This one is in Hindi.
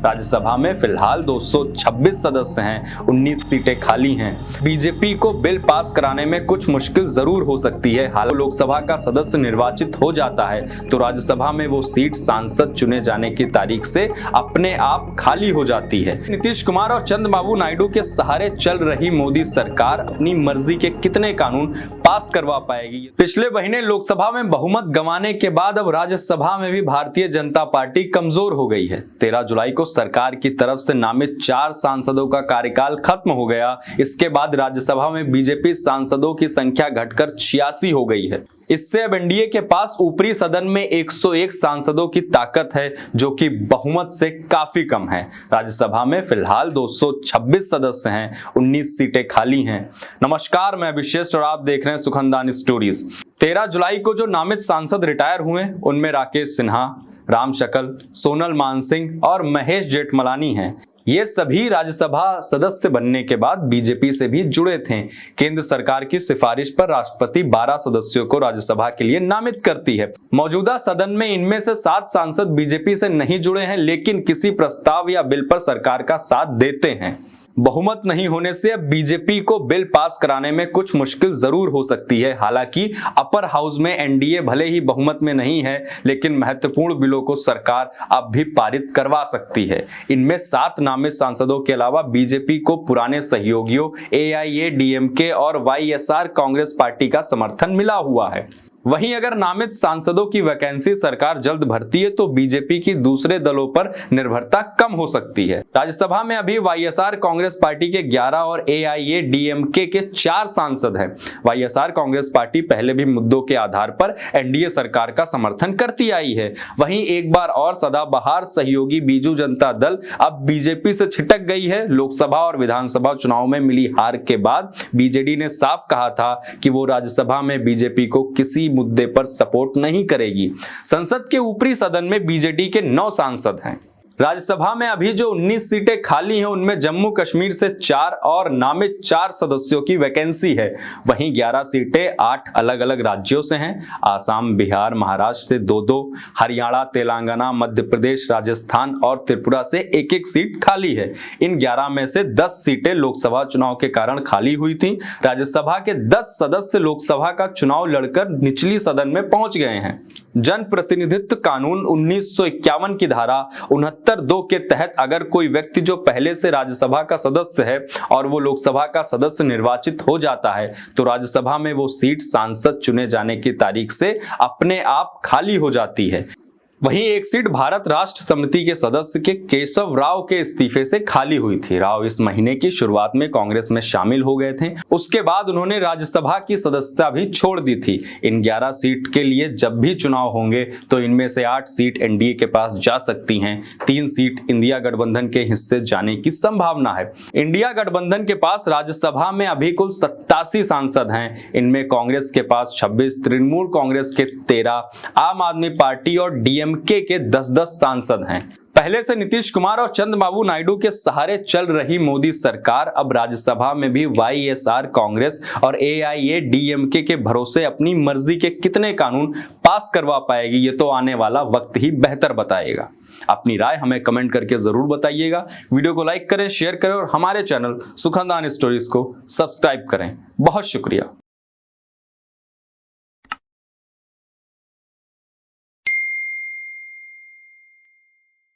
राज्यसभा में फिलहाल 226 सदस्य हैं, 19 सीटें खाली हैं। बीजेपी को बिल पास कराने में कुछ मुश्किल जरूर हो सकती है। हालांकि लोकसभा का सदस्य निर्वाचित हो जाता है तो राज्यसभा में वो सीट सांसद चुने जाने की तारीख से अपने आप खाली हो जाती है। नीतीश कुमार और चंद्रबाबू नायडू के सहारे चल रही मोदी सरकार अपनी मर्जी के कितने कानून पास करवा पाएगी। पिछले महीने लोकसभा में बहुमत गंवाने के बाद अब राज्यसभा में भी भारतीय जनता पार्टी कमजोर हो गई है। 13 जुलाई को सरकार की तरफ से नामित 4 सांसदों का कार्यकाल खत्म हो गया। इसके बाद राज्यसभा में बीजेपी सांसदों की संख्या घटकर 86 हो गई है। इससे अब एनडीए के पास ऊपरी सदन में 101 सांसदों की ताकत है, जो कि बहुमत से काफी कम है। राज्यसभा में फिलहाल 226 सदस्य हैं, 19 सीटें खाली हैं। नमस्कार, मैं विशेष और आप देख रहे हैं सुखनदान स्टोरीज। 13 जुलाई को जो नामित सांसद रिटायर हुए उनमें राकेश सिन्हा, राम शकल, सोनल मानसिंह और महेश जेठमलानी हैं। ये सभी राज्यसभा सदस्य बनने के बाद बीजेपी से भी जुड़े थे। केंद्र सरकार की सिफारिश पर राष्ट्रपति 12 सदस्यों को राज्यसभा के लिए नामित करती है। मौजूदा सदन में इनमें से 7 सांसद बीजेपी से नहीं जुड़े हैं, लेकिन किसी प्रस्ताव या बिल पर सरकार का साथ देते हैं। बहुमत नहीं होने से अब बीजेपी को बिल पास कराने में कुछ मुश्किल जरूर हो सकती है। हालांकि अपर हाउस में एनडीए भले ही बहुमत में नहीं है, लेकिन महत्वपूर्ण बिलों को सरकार अब भी पारित करवा सकती है। इनमें 7 नामित सांसदों के अलावा बीजेपी को पुराने सहयोगियों एआईएडीएमके और वाईएसआर कांग्रेस पार्टी का समर्थन मिला हुआ है। वहीं अगर नामित सांसदों की वैकेंसी सरकार जल्द भरती है तो बीजेपी की दूसरे दलों पर निर्भरता कम हो सकती है। राज्यसभा में अभी वाईएसआर कांग्रेस पार्टी के 11 और एआईएडीएमके के 4 सांसद हैं। वाईएसआर कांग्रेस पार्टी पहले भी मुद्दों के आधार पर एनडीए सरकार का समर्थन करती आई है। वहीं एक बार और सदाबहार सहयोगी बीजू जनता दल अब बीजेपी से छिटक गई है। लोकसभा और विधानसभा चुनाव में मिली हार के बाद बीजेडी ने साफ कहा था कि वो राज्यसभा में बीजेपी को किसी मुद्दे पर सपोर्ट नहीं करेगी। संसद के ऊपरी सदन में बीजेडी के 9 सांसद हैं। राज्यसभा में अभी जो 19 सीटें खाली हैं उनमें जम्मू कश्मीर से 4 और नामित 4 सदस्यों की वैकेंसी है। वहीं 11 सीटें 8 अलग अलग राज्यों से हैं। आसाम, बिहार, महाराष्ट्र से 2-2, हरियाणा, तेलंगाना, मध्य प्रदेश, राजस्थान और त्रिपुरा से 1-1 सीट खाली है। इन 11 में से 10 सीटें लोकसभा चुनाव के कारण खाली हुई थी। राज्यसभा के 10 सदस्य लोकसभा का चुनाव लड़कर निचली सदन में पहुंच गए हैं। जन प्रतिनिधित्व कानून 1951 की धारा 69(2) के तहत अगर कोई व्यक्ति जो पहले से राज्यसभा का सदस्य है और वो लोकसभा का सदस्य निर्वाचित हो जाता है तो राज्यसभा में वो सीट सांसद चुने जाने की तारीख से अपने आप खाली हो जाती है। वहीं एक सीट भारत राष्ट्र समिति के सदस्य के केशव राव के इस्तीफे से खाली हुई थी। राव इस महीने की शुरुआत में कांग्रेस में शामिल हो गए थे। उसके बाद उन्होंने राज्यसभा की सदस्यता भी छोड़ दी थी। इन 11 सीट के लिए जब भी चुनाव होंगे तो इनमें से 8 सीट एनडीए के पास जा सकती हैं। 3 सीट इंडिया गठबंधन के हिस्से जाने की संभावना है। इंडिया गठबंधन के पास राज्यसभा में अभी कुल 87 सांसद हैं। इनमें कांग्रेस के पास 26, तृणमूल कांग्रेस के 13, आम आदमी पार्टी और डीएमके के 10-10 सांसद हैं। पहले से नीतीश कुमार और चंद्रबाबू नायडू के सहारे चल रही मोदी सरकार अब राज्यसभा में भी वाईएसआर कांग्रेस और एआईएडीएमके के भरोसे अपनी मर्जी के कितने कानून पास करवा पाएगी, ये तो आने वाला वक्त ही बेहतर बताएगा। अपनी राय हमें कमेंट करके जरूर बताइएगा। वीडियो को लाइक करें, शेयर करें और हमारे चैनल सुखनदान स्टोरीज को सब्सक्राइब करें। बहुत शुक्रिया।